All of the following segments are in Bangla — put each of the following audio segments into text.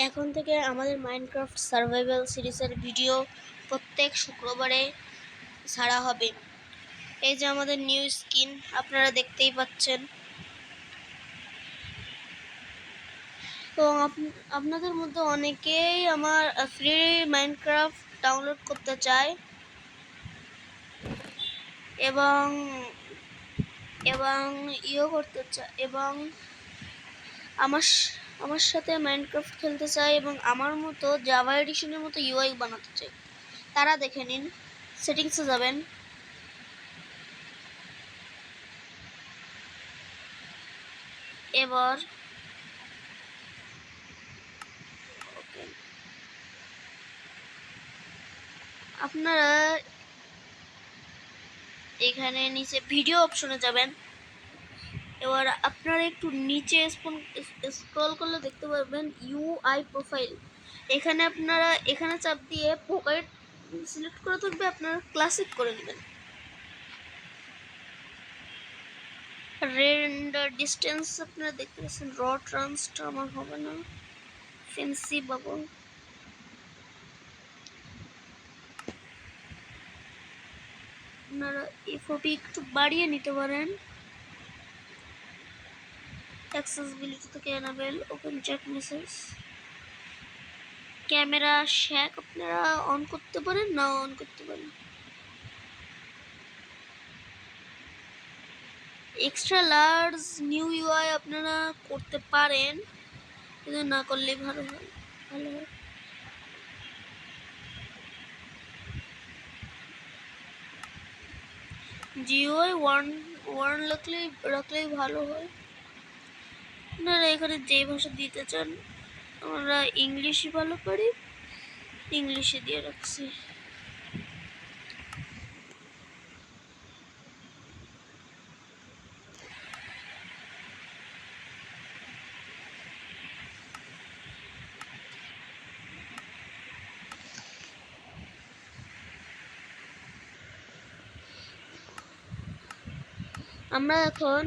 এখন থেকে আমাদের মাইনক্রাফট সার্ভাইভাল সিরিজের ভিডিও প্রত্যেক শুক্রবারে ছাড়া হবে। এই যে আমাদের নিউ স্কিন আপনারা দেখতেই পাচ্ছেন। তো আপনাদের মধ্যে অনেকেই আমার ফ্রি মাইনক্রাফট ডাউনলোড করতে চায় এবং এবং করতে চায় এবং আমার সাথে মাইনক্রাফট খেলতে চায় এবং আমার মতো জাভা এডিশনের মতো ইউআই বানাতে চায়। তারা দেখে নিন, সেটিংসে যাবেন, এবার আপনারা এখানে নিচে ভিডিও অপশনে যাবেন। এবার আপনারা একটু নিচে স্ক্রল করলে দেখতে পাবেন ইউআই প্রোফাইল। এখানে চাপ দিয়ে পকেট সিলেক্ট করে থাকবে, আপনারা ক্লাসিক করে নেবেন। রেন্ডার ডিস্টেন্স আপনারা দেখতে পাচ্ছেন, র ট্রান্সটা আমার হবে না, ফেন্সি বাবল। আপনারা এফওপি একটু বাড়িয়ে নিতে পারেন। অ্যাক্সেসিবিলিটি থেকে enable, open chat message, camera shake আপনারা অন করতে পারেন, নাও অন করতে পারেন। এক্সট্রা লার্জ নিউ ইউআই আপনারা করতে পারেন, কিন্তু না করলেই ভালো হয়। জিওআই ওয়ান রাখলেই ভালো হয়। আপনারা এখানে যে ভাষা দিতে চান, আমরা ইংলিশই ভালো পারি, ইংলিশে দিয়ে রাখছি। আমরা এখন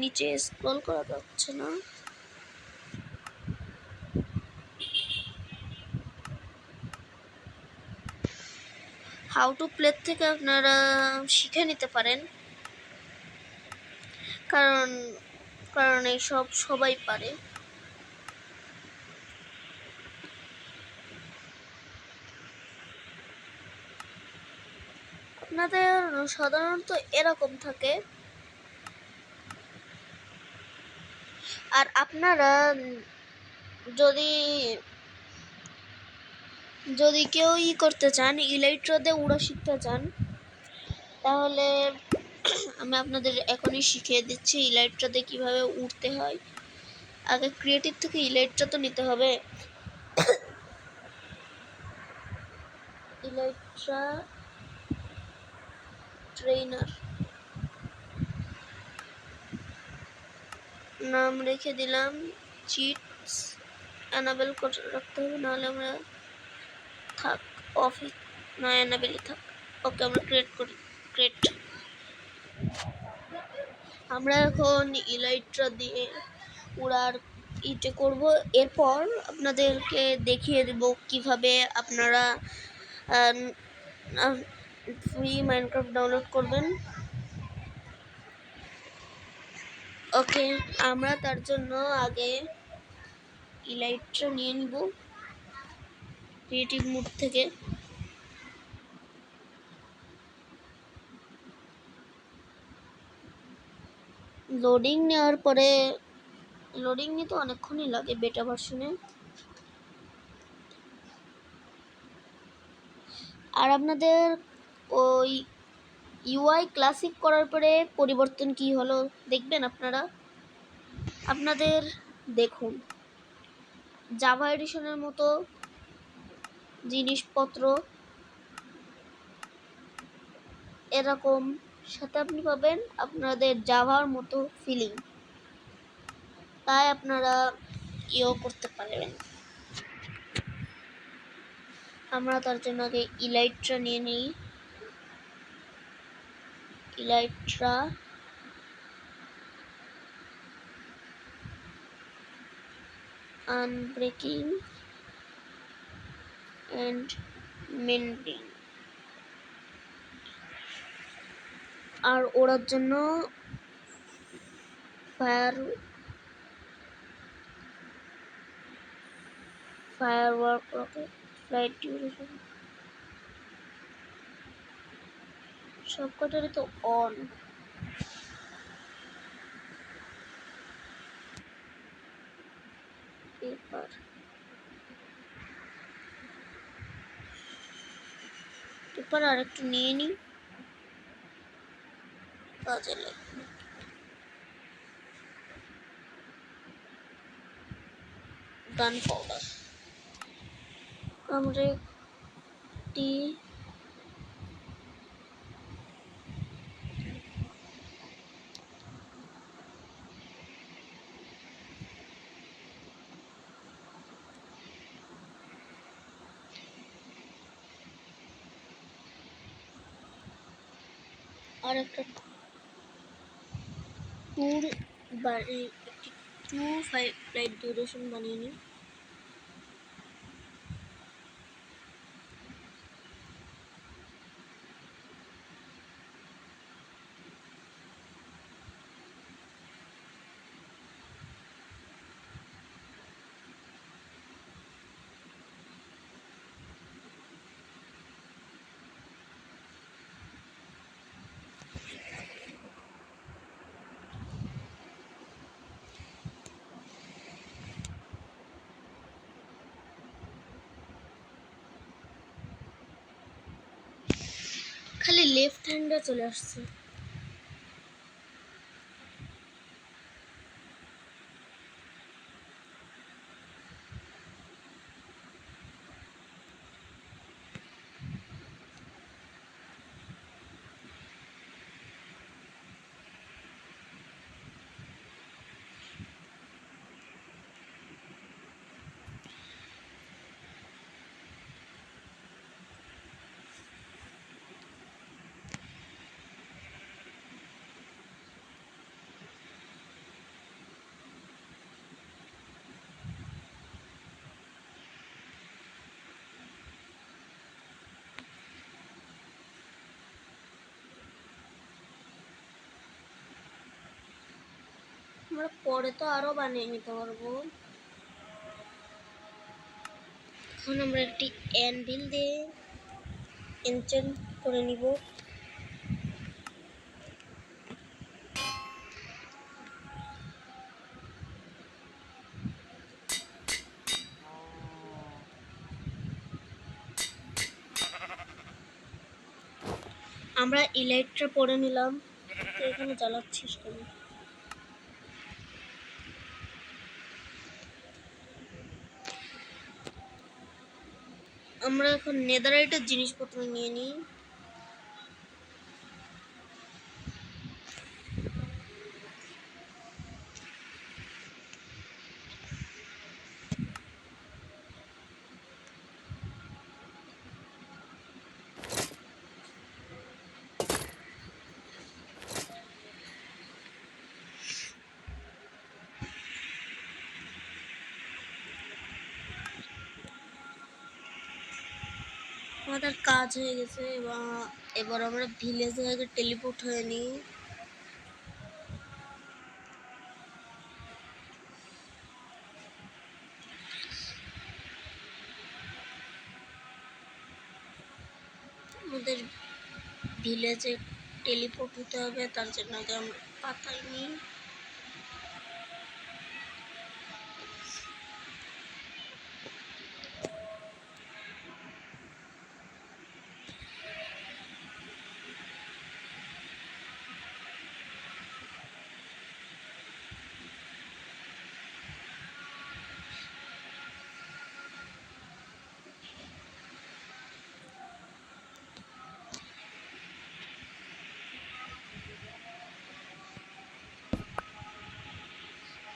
নিচে স্ক্রল করা যাচ্ছে না, হাউ টু প্লে থেকে আপনারা শিখে নিতে পারেন, কারণ এইসব সবাই পারে। আপনাদের সাধারণত এরকম থাকে। আর আপনারা যদি কেউ করতে চান, ইলাইট্রাতে উড়া শিখতে চান, তাহলে আমি আপনাদের এখনই শিখিয়ে দিচ্ছি ইলাইট্রাতে কিভাবে উড়তে হয়। আগে ক্রিয়েটিভ থেকে ইলাইট্রা তো নিতে হবে। ইলাইট্রা ট্রেনার নাম রেখে দিলাম, চিটস অ্যানাবেল করে রাখতে হবে, নাহলে আমরা থাক অফিস না অ্যানাবেলই থাক। ওকে, আমরা ক্রিয়েট। আমরা এখন ইলাইট্রা দিয়ে উড়ার করব। এরপর আপনাদেরকে দেখিয়ে দেব কিভাবে আপনারা ফ্রি মাইনক্রাফট ডাউনলোড করবেন। ওকে, আমরা তার জন্য আগে ইলাইট্রা নিয়ে নিব ক্রিয়েটিভ মোড থেকে। লোডিং নেওয়ার পরে, লোডিং নিতে অনেকক্ষণই লাগে বেটা ভার্সনে। আর আপনাদের ওই ইউআই ক্লাসিক করার পরে পরিবর্তন কি হলো দেখবেন আপনাদের দেখুন, জাভা এডিশনের মতো জিনিসপত্র এরকম সাথে আপনি পাবেন আপনাদের জাভার মতো ফিলিং, তাই আপনারা করতে পারবেন। আমরা তার জন্য আগে ইলাইট্রা নিয়ে নিই। ইলাইট্রা আনব্রেকিং and mending আর ওড়ার জন্য ফায়ারওয়ার্ক রকেট ফ্লাইট ডিউরেশন সবকটারই তো অন। পেপার পেপার আর একটু নিয়ে নিই, কাজে লাগবে। গান পাউডার আমরা একটি আর একটা ট্যুর একটি ফ্লাইট ডিউরেশন বানিয়ে নিই। খালি লেফট হ্যান্ডে চলে আসছে। আমরা পরে তো আরো বানিয়ে নিতে পারবো। এখন আমরা একটি অ্যানভিল দিয়ে এনচেন্ট করে নিব। আমরা ইলেকট্রা পরে নিলাম। এখানে জ্বালাচ্ছিস কেন? আমরা এখন নেদারাইটের জিনিসপত্র নিয়ে নিই। আমাদের কাজ হয়ে গেছে। এবার আমরা ভিলেজে আগে টেলিপোর্ট হয়ে নিই। আমাদের ভিলেজে টেলিপোর্ট হতে হবে, তার জন্য আগে আমরা পাতাই নিই।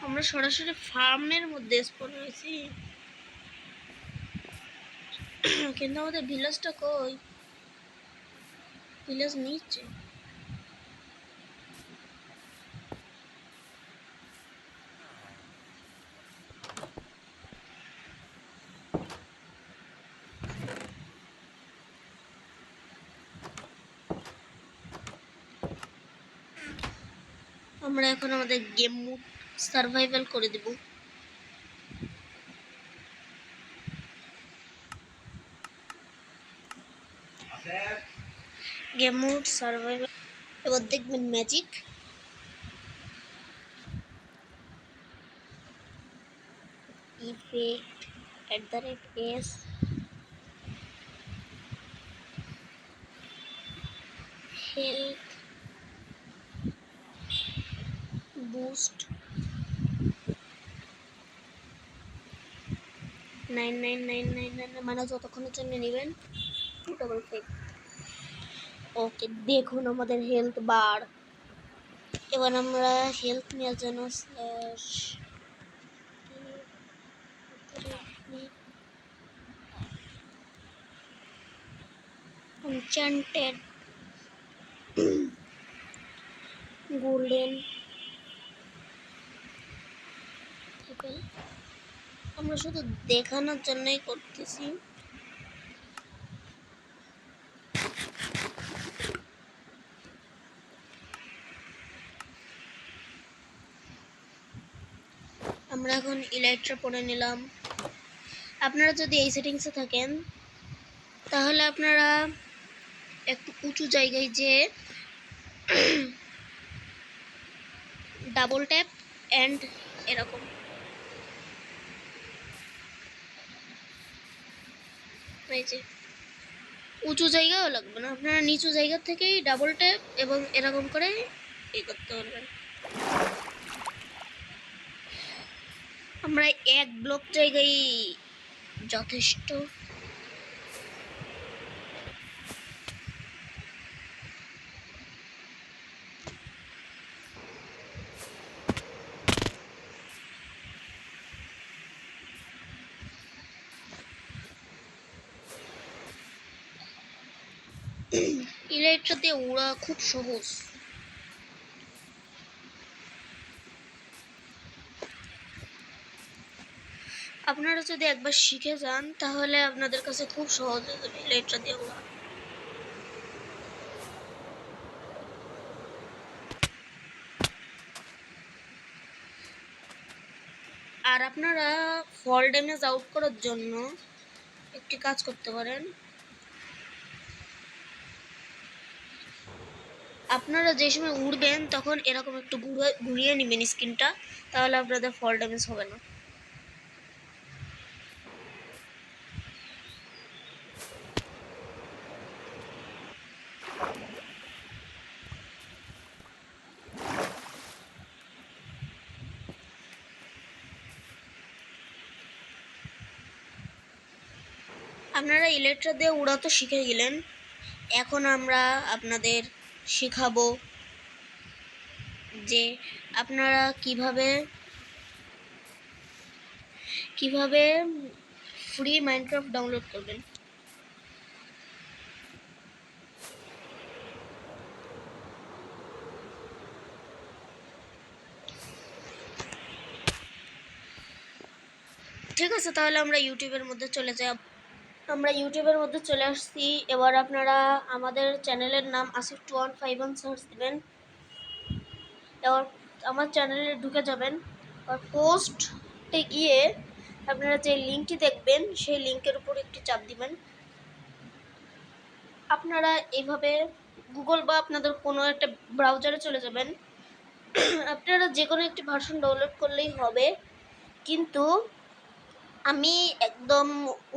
আমরা সরাসরি ফার্মের মধ্যে স্পন হয়েছি, কিন্তু আমাদের ভিলেজটা কই? ভিলেজ নিচে। আমরা এখন আমাদের গেম মোড সার্ভাইভাল করে দেব। গেম মোড সার্ভাইভাল, এবার দেখবেন magic. Effect @s health boost 9999 মানে যতক্ষণের জন্য নেবেন 255। ওকে, দেখুন আমাদের হেলথ বার। এবার আমরা হেলথ নেওয়ার জন্য স্ল্যাশ enchanted গোল্ডেন অ্যাপেল, আমরা শুধু দেখানোর জন্যই করতেছি। আমরা এখন ইলাইট্রা পরে নিলাম। আপনারা যদি এই সেটিংসে থাকেন তাহলে আপনারা একটু উঁচু জায়গায় যে ডাবল ট্যাপ অ্যান্ড এরকম এই যে উঁচু জায়গাও লাগবে না, আপনারা নিচু জায়গা থেকেই ডাবল ট্যাপ এবং এরকম করে এই করতে পারবেন। আমরা এক ব্লক জায়গায় যথেষ্ট। ইলাইট্রা দিয়ে ওড়া খুব সহজ। আপনারা যদি একবার শিখে যান তাহলে আপনাদের কাছে খুব সহজ হয়ে যাবে ইলাইট্রা দিয়ে ওড়া। আর আপনারা ফল ড্যামেজ আউট করার জন্য একটি কাজ করতে পারেন। আপনারা যে সময় উড়বেন তখন এরকম একটু ঘুরিয়ে নেবেন স্ক্রিনটা, তাহলে আপনাদের ফল ড্যামেজ হবে না। আপনারা ইলেকট্রা দিয়ে উড়া তো শিখে গেলেন, এখন আমরা আপনাদের শেখাবো যে আপনারা কিভাবে ফ্রি মাইনক্রাফট ডাউনলোড করবেন। ঠিক আছে, তাহলে আমরা ইউটিউবের মধ্যে চলে যাব। আমরা ইউটিউবের মধ্যে চলে আসছি। এবার আপনারা আমাদের চ্যানেলের নাম asif2151 সার্চ দিবেন। এবার আমার চ্যানেলে ঢুকে যাবেন। আর পোস্টে গিয়ে আপনারা যে লিঙ্কটি দেখবেন সেই লিঙ্কের উপর একটি চাপ দিবেন। আপনারা এইভাবে গুগল বা আপনাদের কোনো একটা ব্রাউজারে চলে যাবেন। আপনারা যে কোনো একটি ভার্সন ডাউনলোড করলেই হবে, কিন্তু আমি একদম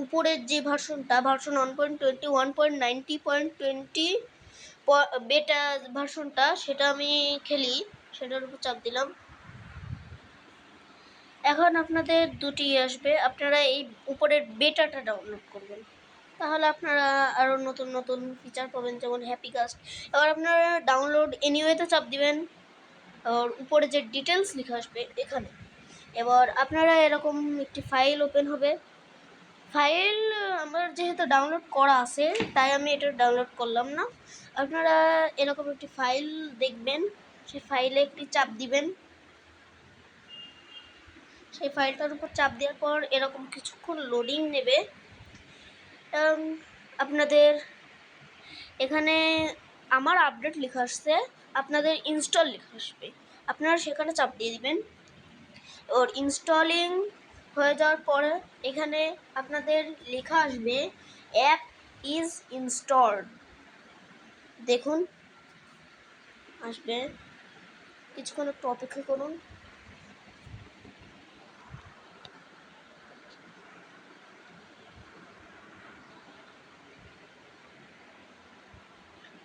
উপরের যে ভার্সনটা ভার্সন 1.20 1.90.20 বেটা ভার্সনটা সেটা আমি খেলি, সেটার উপর চাপ দিলাম। এখন আপনাদের দুটি আসবে, আপনারা এই উপরের বেটাটা ডাউনলোড করবেন, তাহলে আপনারা আরও নতুন নতুন ফিচার পাবেন, যেমন হ্যাপি কাস্ট। এবার আপনারা ডাউনলোড এনিওয়েতে চাপ দিবেন, আর উপরে যে ডিটেলস লেখা আসবে এখানে। এবার আপনারা এরকম একটি ফাইল ওপেন হবে। ফাইল আমার যেহেতু ডাউনলোড করা আছে তাই আমি এটা ডাউনলোড করলাম না। আপনারা এরকম একটি ফাইল দেখবেন, সেই ফাইলে একটি চাপ দিবেন। সেই ফাইলটার উপর চাপ দেওয়ার পর এরকম কিছুক্ষণ লোডিং নেবে। আপনাদের এখানে আমার আপডেট লেখা আসছে, আপনাদের ইনস্টল লেখা আসবে। আপনারা সেখানে চাপ দিয়ে দিবেন। ওর ইনস্টলিং হয়ে যাওয়ার পরে এখানে আপনাদের লেখা আসবে অ্যাপ ইজ ইনস্টলড। দেখুন আসবে, কিছুক্ষণ একটু অপেক্ষা করুন।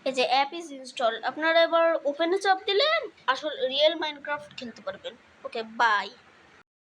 এই যে অ্যাপ ইজ ইনস্টল, আপনারা এবার ওপেনে চাপ দিলেন আসল রিয়েল মাইনক্রাফট খেলতে পারবেন। Okay bye.